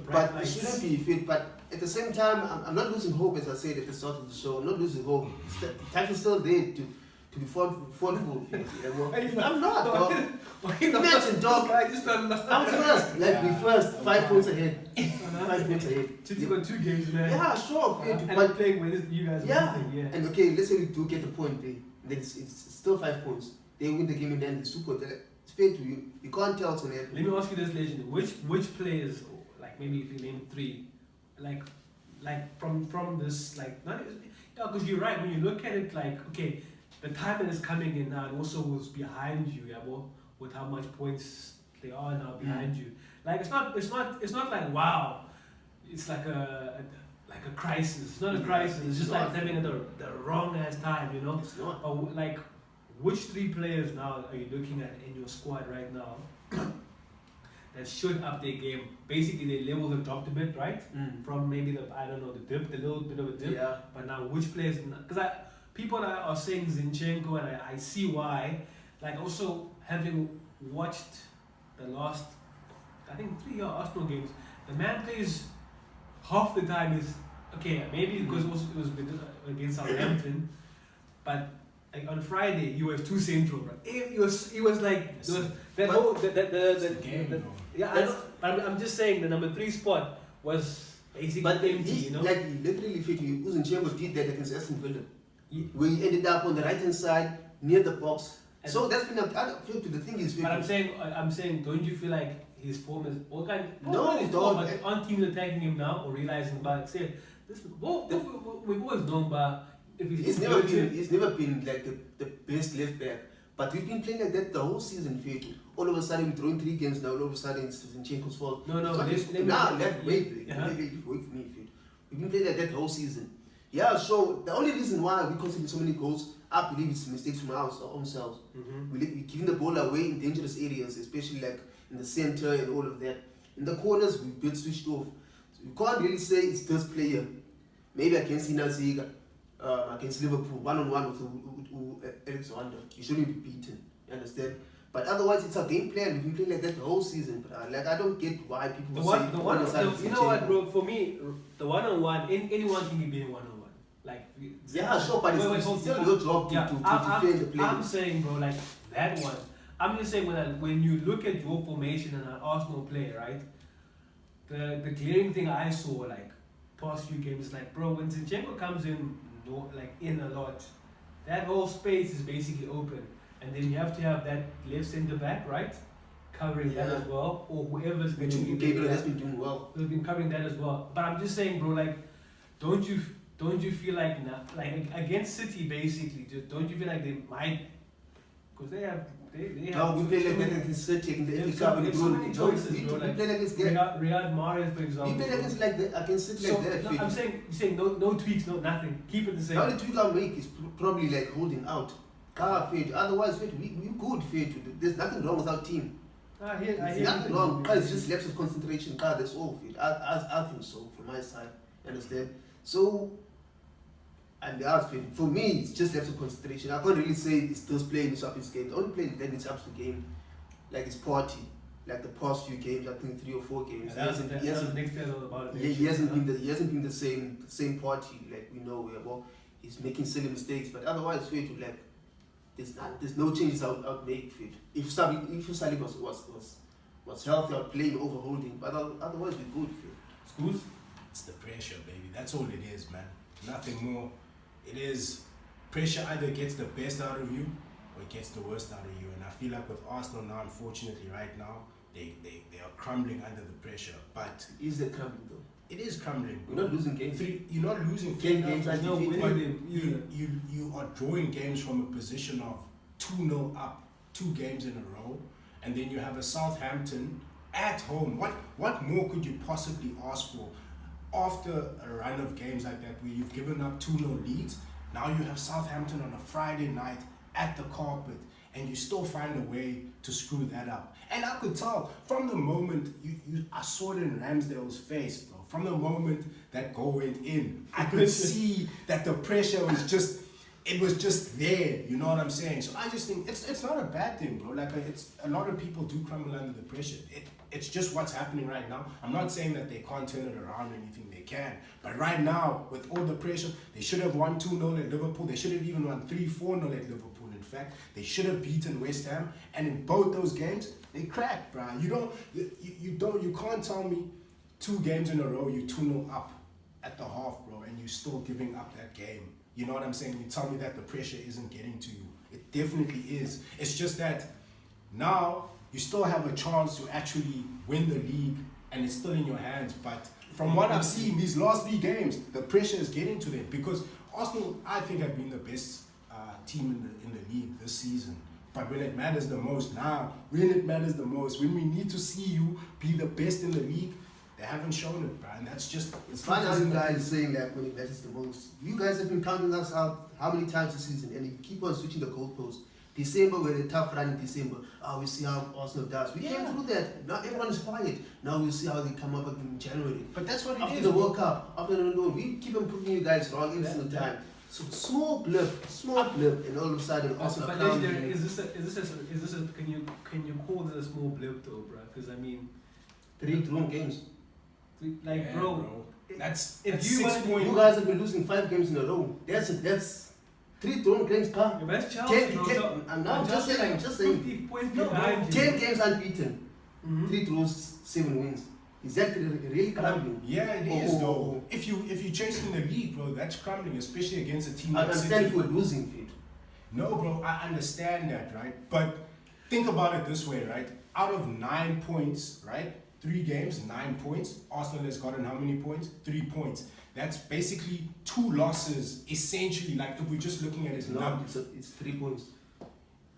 But it shouldn't be Fit. But at the same time, I'm not losing hope, as I said at the start of the show. I'm not losing hope. The title's still there to be fought for. I'm not, dog. Imagine, dog. I'm first. Like, we first. 5 points ahead. 5 points ahead. City got 2 games now. Yeah, sure. And playing with you guys. Yeah. And okay, let's say we do get the point there. Then it's still 5 points. They win the game in the end. It's 2 points. It's fair to you. You can't tell to them. Let me ask you this, Legend. Which players, like maybe if you name 3, like from this, like, not, yeah, because you're right, when you look at it, like, okay, the time that is coming in now, and also was behind you, yeah, with how much points they are now behind you. Like, it's not like, wow, it's like a crisis. It's not a crisis. It's just like having the wrong ass time, you know. It's not. But like, which 3 players now are you looking at in your squad right now that should up their game? Basically, their level have dropped a bit, right? From maybe the little bit of a dip. Yeah. But now, which players? Because people are saying Zinchenko, and I see why. Like, also having watched the last, I think 3 Arsenal games, the man plays half the time is okay. Maybe because it was against Southampton, but. Like on Friday, he was too central, bro. He was like I'm just saying the number 3 spot was basically empty, you know. Like literally, Zinchenko did that against Aston Villa, where he ended up on the right hand side near the box. And so that's been the thing is. But I'm saying, don't you feel like his form is all kind? But aren't teams attacking him now or realizing about say this? We've always known about. He's never been like the best left back, but we've been playing like that the whole season. All of a sudden we're throwing 3 games now. All of a sudden it's Zinchenko's fault. No. Wait for me. We've been playing like that the whole season. Yeah. So the only reason why we conceded so many goals, I believe it's mistakes from our own selves. We're giving the ball away in dangerous areas, especially like in the center and all of that. In the corners we've been switched off. So you can't really say it's this player. Maybe against Inaziga. Against Liverpool, 1-on-1 with Alexander, you shouldn't be beaten. You understand? But otherwise, it's a game plan. We've been playing like that the whole season. But like, I don't get why people say you know what, bro? For me, the 1-on-1, anyone can be a 1-on-1. Like, yeah, sure, but it's still your job to defend the play. I'm saying, bro, like that one. I'm just saying when you look at your formation and an Arsenal player, right? The glaring thing I saw like past few games, like, bro, when Zinchenko comes in. Like in a lot, that whole space is basically open, and then you have to have that left centre back, right, covering that as well, or whoever's been Gabriel has been doing well. Who's been covering that as well. But I'm just saying, bro, like, don't you feel like against City basically? Don't you feel like they might, because they have. No, we play like that against City in the FA Cup. We play against Riyad Mahrez, for example. We play against City like that. No, I'm saying no tweaks, no nothing. Keep it the same. The only tweak I'll make is probably like holding out. Otherwise, we good. There's nothing wrong with our team. There's nothing wrong. It's just lapse of concentration. That's all. I think so from my side. Understand? So. And the other thing, for me, it's just lapse of concentration. I can't really say it's just playing this up his game. The only play that it's up the game, like his party, like the past few games, I think 3 or 4 games. He hasn't been the same party like we know. Well, he's making silly mistakes, but otherwise, like there's no changes I'd make. If Saliba was healthy, I'd play him over holding, but otherwise we're good. Schools, it's the pressure, baby. That's all it is, man. Nothing more. It is pressure either gets the best out of you or it gets the worst out of you. And I feel like with Arsenal now, unfortunately, right now, they are crumbling under the pressure. But is it crumbling though? It is crumbling. You're not losing games. You're not losing 10 games. You are drawing games from a position of 2-0 up, 2 games in a row, and then you have a Southampton at home. What more could you possibly ask for after a run of games like that where you've given up 2-0 leads? Now you have Southampton on a Friday night at the carpet, and you still find a way to screw that up. And I could tell from the moment I saw it in Ramsdale's face, bro. From the moment that goal went in, I could see that the pressure was just, it was just there. You know what I'm saying? So I just think it's not a bad thing, bro. Like it's a lot of people do crumble under the pressure. It's just what's happening right now. I'm not saying that they can't turn it around or anything. They can. But right now, with all the pressure, they should have won 2-0 at Liverpool. They should have even won 3-4-0 at Liverpool. In fact, they should have beaten West Ham. And in both those games, they cracked, bro. You can't tell me 2 games in a row you 2-0 up at the half, bro, and you're still giving up that game. You know what I'm saying? You tell me that the pressure isn't getting to you. It definitely is. It's just that now you still have a chance to actually win the league, and it's still in your hands. But from what I've seen, these last 3 games, the pressure is getting to them, because Arsenal, I think, have been the best team in the league this season. But when it matters the most, when we need to see you be the best in the league, they haven't shown it, bro. And that's just... It's fine as you guys saying that when it matters the most. You guys have been counting us out how many times this season, and you keep on switching the goalposts. December, we had a tough run in December. We see how Arsenal does. We came through that. Now everyone is quiet. Now we'll see how they come up in January. But that's what it after is. the World Cup, we keep on proving you guys wrong every single time. So small blip, and all of a sudden Arsenal but comes. Can you call this a small blip though, bro? Because I mean, 3 drawn games. Like, bro, that's if 6 points. You guys have been losing 5 games in a row. That's 3 drawn games, car. Yeah, that's Chelsea, bro. I'm just saying. 50 points behind 10 games unbeaten, 3 draws, 7 wins. Is that really crumbling? Yeah, it is though. If you're chasing the league, bro, that's crumbling, especially against a team I like understand City. if we're losing, Fit. No, bro, I understand that, right? But think about it this way, right? Out of 9 points, right? 3 games, 9 points. Arsenal has gotten how many points? 3 points. That's basically 2 losses, essentially. Like, if we're just looking at it now. It's 3 points.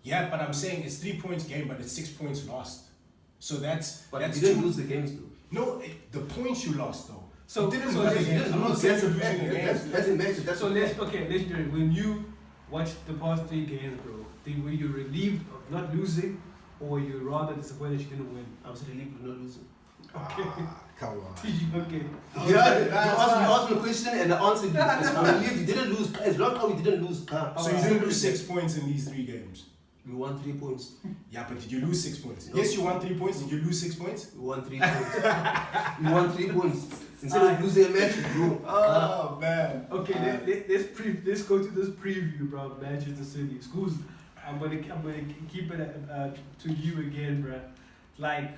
Yeah, but I'm saying it's 3 points game, but it's 6 points lost. So that's... But that's you didn't lose the games, though. No, the points you lost, though. So you didn't lose the games. I'm not saying you're losing the games. That's so let's do it. When you watched the past 3 games, bro, were you relieved of not losing, or were you rather disappointed you didn't win? I was relieved of not losing. Okay. Come on. Okay. You asked me a question and I answered you. I relieved you didn't lose. As long as we didn't lose, so you didn't lose 6 points in these 3 games? We won 3 points. Yeah, but did you lose 6 points? No. Yes, you won 3 points. Did you lose 6 points? We won 3 points. We won 3 points. Instead of losing a match, we drew. Oh, man. Okay, let's go to this preview, bro. Manchester City. Schools. I'm gonna keep it to you again, bro. Like,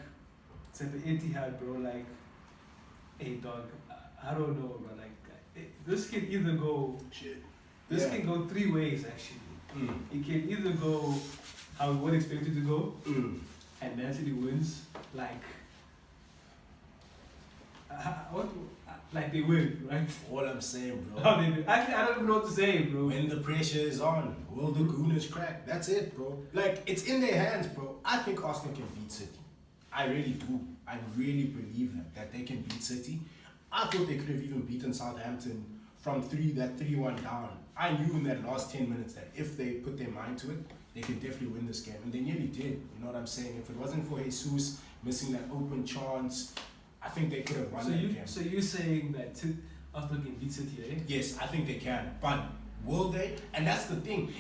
it's at the Etihad, bro. Like, hey, dog. I don't know, bro. Like, this can either go. Shit. This can go 3 ways, actually. It can either go how we would expect it to go, and Man City wins, like like they win, right? All I'm saying, bro. How they do. Actually, I don't even know what to say, bro. When the pressure is on, will the Gooners crack? That's it, bro. Like, it's in their hands, bro. I think Arsenal can beat City. I really do. I really believe that they can beat City. I thought they could have even beaten Southampton from 3-1 down. I knew in that last 10 minutes that if they put their mind to it, they could definitely win this game. And they nearly did. You know what I'm saying? If it wasn't for Jesus missing that open chance, I think they could have won that game. So you're saying that Arsenal can beat City, eh? Yes, I think they can. But will they? And that's the thing.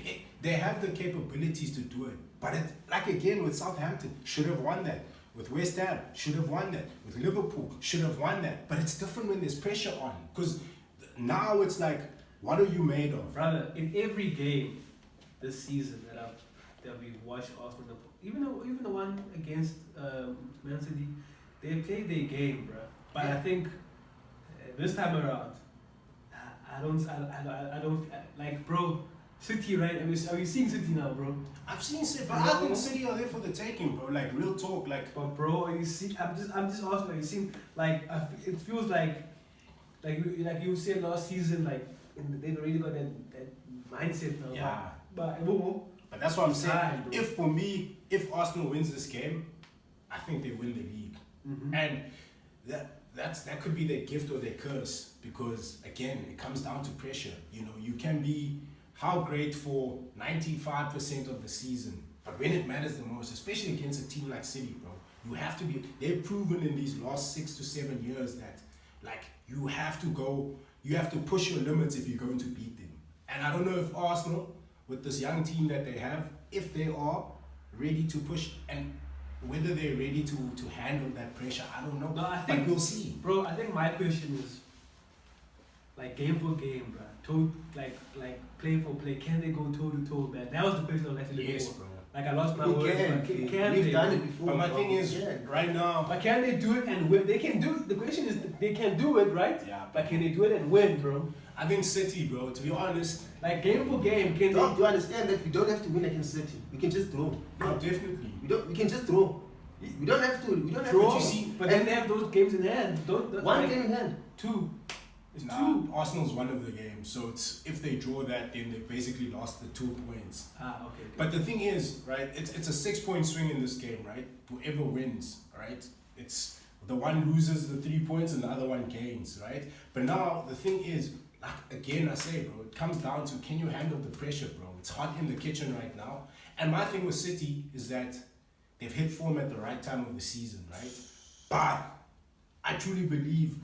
They have the capabilities to do it. But like again with Southampton, should have won that. With West Ham, should have won that. With Liverpool, should have won that. But it's different when there's pressure on. Because now it's like, what are you made of? Brother, in every game this season that we've watched Arsenal, even the one against Man City, they played their game, bro. But I think this time around, I don't like, bro. City, right? Are we seeing City now, bro? I've seen City, but I think City are there for the taking, bro. Like, real talk, like. But bro, are you see? I'm just asking. Are you seeing? Like, it feels like you said last season, like they've already got that mindset now. Yeah. But But that's what I'm saying. Hard, bro. If for me, if Arsenal wins this game, I think they win the league. And that could be their gift or their curse, because again, it comes down to pressure. You know, you can be how great for 95% of the season, but when it matters the most, especially against a team like City, bro, you have to be. They've proven in these last 6 to 7 years that like you have to push your limits if you're going to beat them. And I don't know if Arsenal, with this young team that they have, if they are ready to push, and whether they're ready to handle that pressure, I don't know. No, I think but we'll see. Bro, I think my question is like game for game, bro. Like play for play. Can they go toe to toe, man? That was the question I was actually looking Yes, for. bro. Like I lost my We words. can. But We've they? done it before. But my thing is, right now, But can they do it and win? They can do it. The question is, they can do it, right? yeah, But can they do it and win, bro? I think City, bro, to be honest, Like game for game, can Do they? you understand that we don't have to win against City? We can just draw. no, definitely. We can just draw. We don't have to. We don't have Draw, to. you see, but then they have those games in hand. Don't One like, game in hand. two. It's Nah, two. Arsenal's one of the games, so it's if they draw that, then they basically lost the 2 points. Okay. But the thing is, right, it's a 6-point swing in this game, right? Whoever wins, right? It's the one loses the 3 points and the other one gains, right? But now the thing is, like, again, I say, bro, it comes down to, can you handle the pressure, bro? It's hot in the kitchen right now. And my thing with City is that they've hit form at the right time of the season, right? But I truly believe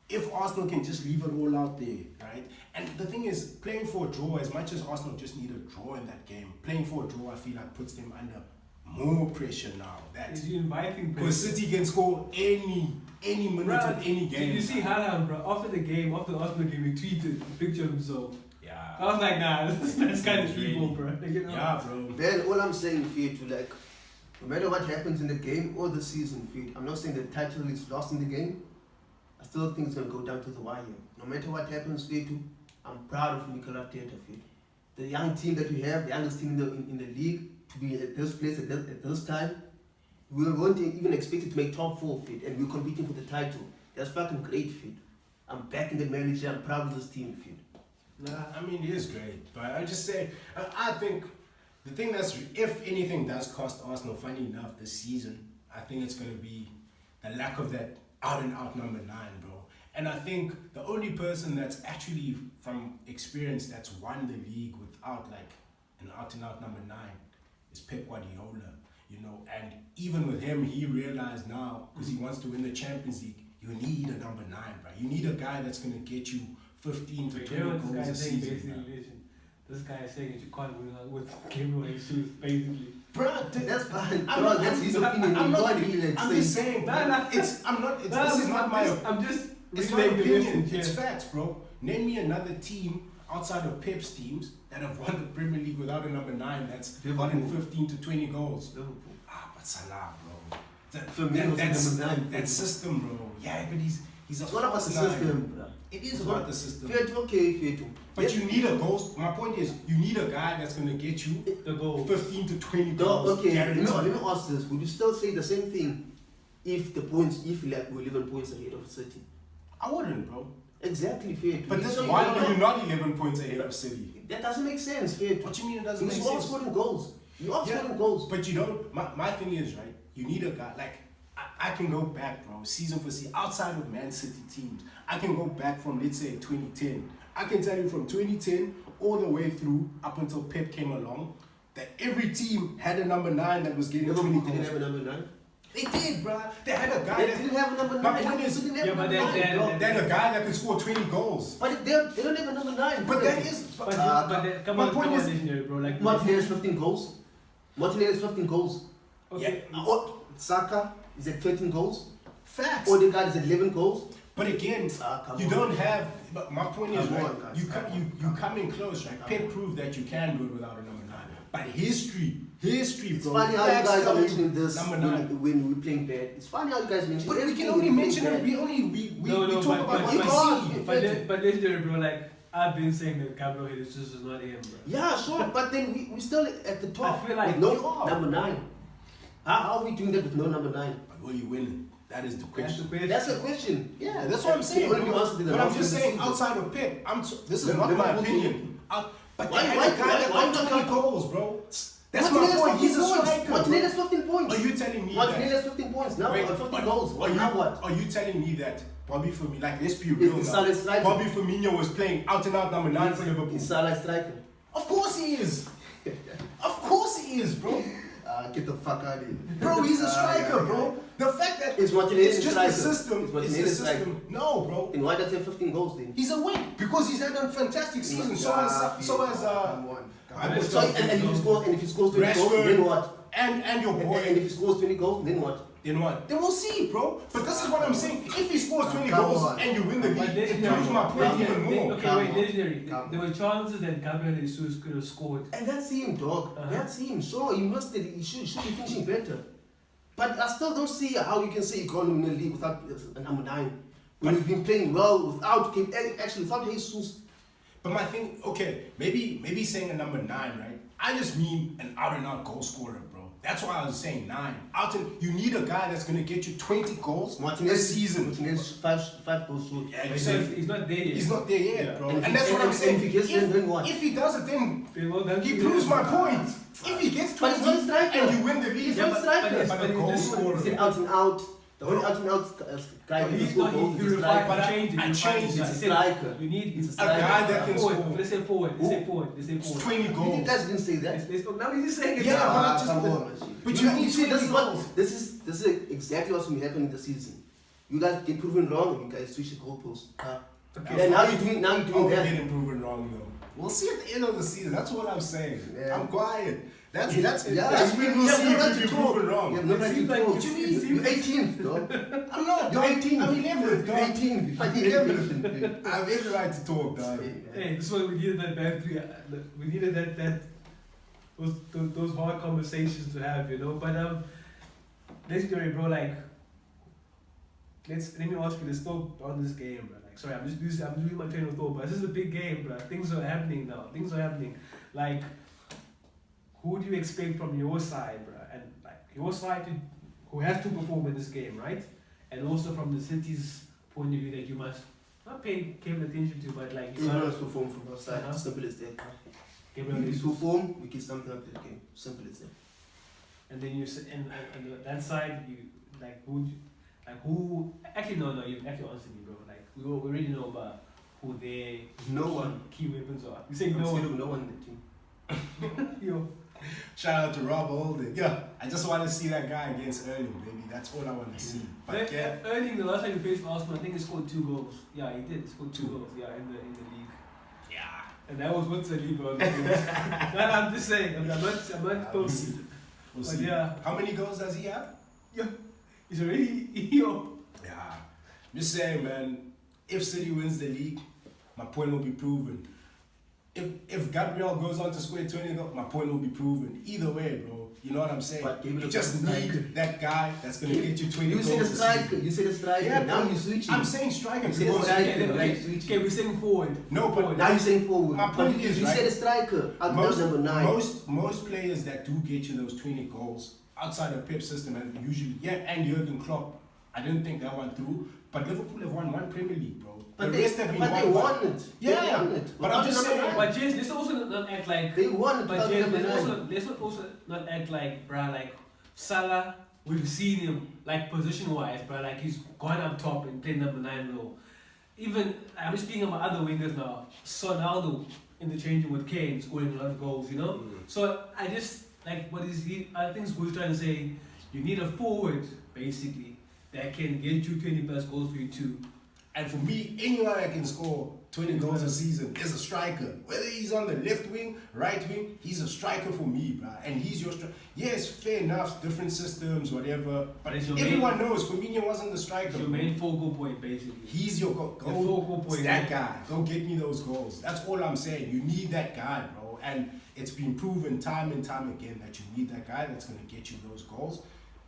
if Arsenal can just leave it all out there, right? And the thing is, playing for a draw, as much as Arsenal just need a draw in that game, playing for a draw, I feel like puts them under more pressure now. That Is he inviting because pressure? City can score any minute Bruh, of any game. Did you see Haaland, bro? After the game, after the Arsenal game, he tweeted a picture of himself. Yeah. I was like, nah, that's kind of Really? evil, bro. You know? Yeah, bro. Man, all I'm saying, Fit, to like, no matter what happens in the game or the season, Fit, I'm not saying the title is lost in the game. I still think it's gonna go down to the wire. No matter what happens, Fit, I'm proud of Mikel Arteta, Fit. The young team that we have, the youngest team in the league, to be at this place at this time, we weren't even expected to make top 4, Fit, and we're competing for the title. That's fucking great, Fit. I'm backing the manager. I'm proud of this team, Fit. Nah, I mean, it is great, but I just say, I think the thing that's, if anything does cost Arsenal, funny enough, this season, I think it's going to be the lack of that out-and-out number 9, bro. And I think the only person that's actually, from experience, that's won the league without, like, an out-and-out number 9 is Pep Guardiola, you know. And even with him, he realized now, because he wants to win the Champions League, you need a number 9, bro. You need a guy that's going to get you 15 to 20 goals a season, bro. This guy is saying that you can't win with everyone shoes, basically. Bro, that's fine. I'm Bro, not- that's his I'm opinion. I'm You not- can't really like I'm say- just saying, Nah, this is not my I'm just It's not relaying the opinion, message. it's facts, bro. Name me another team outside of Pep's teams that have won the Premier League without a number 9 that's gotten 15 to 20 goals. Liverpool. But Salah, bro. For me, it was number 9. That system, bro. Yeah, but he's a It's not about the false nine. system, bro. It is about the system. Fair to, okay, fair to. But you need a goal. My point is, you need a guy that's going to get you The goal. 15 to 20 No, goals. okay, guaranteed. let me ask this. Would you still say the same thing if like we're 11 points ahead of City? I wouldn't, bro. Exactly, fair to. But why are you not 11 points ahead of City? That doesn't make sense, fair to. What you mean it doesn't Because make you are sense? scoring goals. You are Yeah, scoring goals. But you don't. My thing is, right, you need a guy, like, I can go back, bro, season for season, outside of Man City teams. I can go back from, let's say, 2010. I can tell you from 2010 all the way through up until Pep came along, that every team had a number 9 that was getting 20 Liverpool didn't goals. have a number 9. They did, bro. They had a guy They that didn't have a number 9. My point is- They didn't have Yeah, a but number 9, then- bro. they had a guy that could score 20 goals. But they don't have a number 9. But that is. But come my on, point is, legendary, bro. Like Martinelli's 15 goals. Martinelli's 15 goals. Okay. Saka is at 13 goals. facts. Odegaard is at 11 goals. But again, Come you on. don't have. But my point is, Come right, on, guys. you come in close, right? Pep proved that you can do it without a number 9. But history, It's bro. funny how you facts guys are tell you mentioning this Number when, 9. when we're playing bad. It's funny how you guys mention But we everything can only when we're mention playing it. We talk about but, what we can't. see. but legendary, bro. Like I've been saying that Gabriel Jesus is not him, bro. Yeah, sure, but then we still at the top. I feel like with no you are. number 9. How are we doing that with no number 9? But will you win? That is the That's question. the question. That's the question. Yeah, that's what I'm saying. It only be answered in the But I'm last just of the saying, season. outside of Pep, this is Liverpool not my team. opinion. But they had a guy that got 20 goals, bro. That's my point. He's a striker. Martinelli's 15 points. Are you telling me Martinelli's 15 points. Now, 15 goals. Now what? Are you telling me that Bobby Firmino, like, let's be real Is now, Salah striker? Bobby Firmino was playing out and out number 9 for Liverpool? Is Salah striker? Of course he is. Of course he is, bro. Get the fuck out of here. Bro, he's a striker, bro. The fact that It's Martinelli it's just striker. the system. It's It's Martinelli the striker. system. No, bro. Then why does he have 15 goals then? He's a win because he's had a fantastic season. So has Come on. I was So, and if he scores 20 goals, then what? and your boy. And if he scores 20 goals, then what? Then what? Then we'll see, bro. But this is what I'm saying. If he scores 20 Come goals on. and you win the But league, it legendary. proves my point even more. Okay, Come wait, on. legendary. Come There were chances that Gabriel Jesus could have scored. And that's him, dog. That's him. Sure, he must. He should be finishing better. But I still don't see how you can say you can't win the league without a number 9. When you've been playing well without Jesus. But my thing, okay, maybe saying a number 9, right? I just mean an out and out goal scorer, bro. That's why I was saying 9. You need a guy that's gonna get you 20 goals this season. Martinez 5 goals short. Yeah, He's not there yet. he's not there yet, Yeah. bro. And if And that's he- what I'm and saying. if he gets there, then what? If he does it, then Well, he proves my point. If he gets But 20 he's not a striker. and you win the league, He's not a striker. but a goal scorer. He's an out and out. The only out and out guy who can He's score not, goals he is a refined, striker. But changed it. I He refined changed it. it. He He's a said, striker. You need He's a A striker. guy that can forward. score Let's say forward. Let's say forward. Let's say forward. 20 You think goals. guys didn't say that? Now he's just saying it. Yeah, now. but I just- Come on, but you need see, this is 20 what goals. this is exactly what's been happening this season. You guys get proven wrong, and you guys switch the goalposts. Okay. And now you're doing Oh, that. we didn't prove it wrong though. We'll see at the end of the season. That's what I'm saying. Yeah. I'm quiet. That's Yeah, when we'll you have see no right if to you talk. prove it wrong. You have no It right to seems like talk. what you mean, You're 18th, dog. I'm not. You're 18th. I'm 11th, You're dog. 18th. You're I'm 11th. I have every right to talk, dog. Hey, this is why we needed that bad three. We needed that those hard conversations to have, you know. But legendary, bro. Like, let me ask you. Let's talk on this game, bro. Like, sorry, I'm just losing my train of thought. But this is a big game, bro. Things are happening now. Things are happening. Like, who do you expect from your side, bro? And like your side, who has to perform in this game, right? And also from the city's point of view, that you must not pay careful attention to, but like you Everyone gotta has performed from our side. Simple as that. give If them we this. perform, we get something out of the game. Simple as that. And then you and that side, you like who actually no you actually answered me, bro. Like we already know about who their No one. key weapons are. You say I'm no scared one. of no one in the team. Yo, Shout out to Rob Holden. Yeah, I just want to see that guy against Erling, baby. That's all I want to see. But yeah, Erling, the last time he faced Arsenal, I think he scored 2 goals. Yeah, he did. He scored 2 goals. Yeah, in the league. yeah. And that was with Saliba on the field. No, I'm just saying. I'm not We'll talking. see. We'll But see. yeah. How many goals does he have? He's already yo. Yeah. I'm just saying, man. If City wins the league, my point will be proven. If Gabriel goes on to score 20 goals, my point will be proven. Either way, bro. You know what I'm saying? But You Gabriel just is a striker. need that guy that's gonna get you 20 You goals. said a this striker. season. You said a striker. Yeah, Now bro. you're switching. I'm saying striker You said because striker. Okay, Like okay, switching. we're saying forward. No, but Now you're saying forward. My point But is, you right, said a striker. Out number 9. Most players that do get you those 20 goals outside of Pep's system, and usually, and Jurgen Klopp, I didn't think that went through. But Liverpool have won 1 Premier League, bro. But The they, rest have been but they won. won it. Yeah, They won it. but I'm just Number saying- 9. But James, let's also not act like. They won it. But without James, number 9. let's also not act like, bruh, like Salah. We've seen him like position-wise, bruh, like he's gone up top and played number 9 low. Even I'm just speaking about other wingers now. Ronaldo interchanging with Kane, scoring a lot of goals, you know. So I just like what is he? I think Scoot's trying to say. You need a forward basically that can get you 20 plus goals for you too. And for me, anyone that can score 20 goals a season is a striker. Whether he's on the left wing, right wing, he's a striker for me, bro. And he's your striker. Yes, fair enough, different systems, whatever. But It's your everyone knows Firmino wasn't the striker. It's your bro. main focal point basically. He's your The focal point. It's that guy. Go get me those goals. That's all I'm saying. You need that guy, bro. And it's been proven time and time again that you need that guy that's going to get you those goals.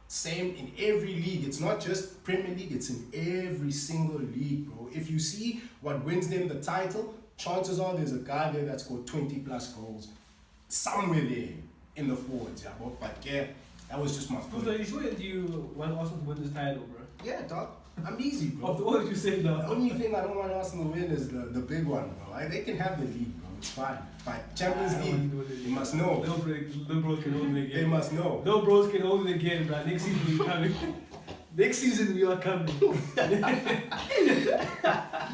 Same in every league. It's not just Premier League, it's in every single league, bro. If you see what wins them the title, chances are there's a guy there that's scored 20 plus goals somewhere there in the forwards, yeah, bro. But yeah, that was just my So point. are you sure that you want Arsenal to win this title, bro? Yeah, dog. I'm easy, bro. After all that you said The now. only thing I don't want Arsenal to win is the big one, bro. They can have the league, bro. it's fine. But Champions I don't want to do League, it you must know. Little bros can hold it again. They must know. Little bros can hold it again, bro. Next season we coming. Next season we are coming.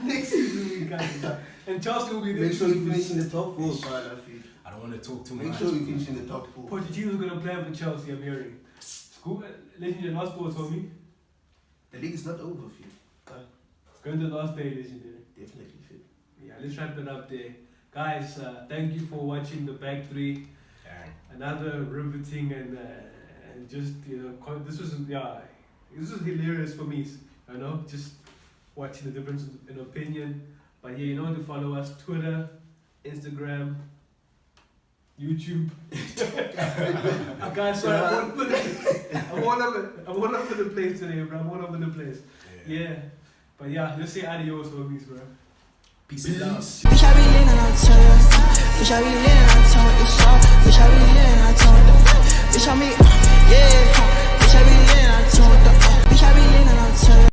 Next season we coming, bro. And Chelsea will be there. Make sure you finish in the top 4, I don't want to talk too much. Make sure you finish in the top 4. Pochettino's gonna play for Chelsea, I'm hearing. School, legendary last ball told me. The league is not over, Fit. It's going to the last day, legendary. Definitely, Fit. Yeah, let's wrap it up there. Guys, thank you for watching the back three. Another riveting and just, this was hilarious for me, just watching the difference in opinion. But yeah, you know to follow us, Twitter, Instagram, YouTube. Guys, sorry, I'm all over the place today, bro. I'm all over the place. Yeah. But yeah, let's say adios, homies, bro. Peace and love. Bitch, I be leaning on tour. Bitch, I be leaning on tour. It's all. Bitch, I be leaning on tour. Bitch, I be, yeah. Bitch, I be leaning on tour. Bitch, I be leaning on tour.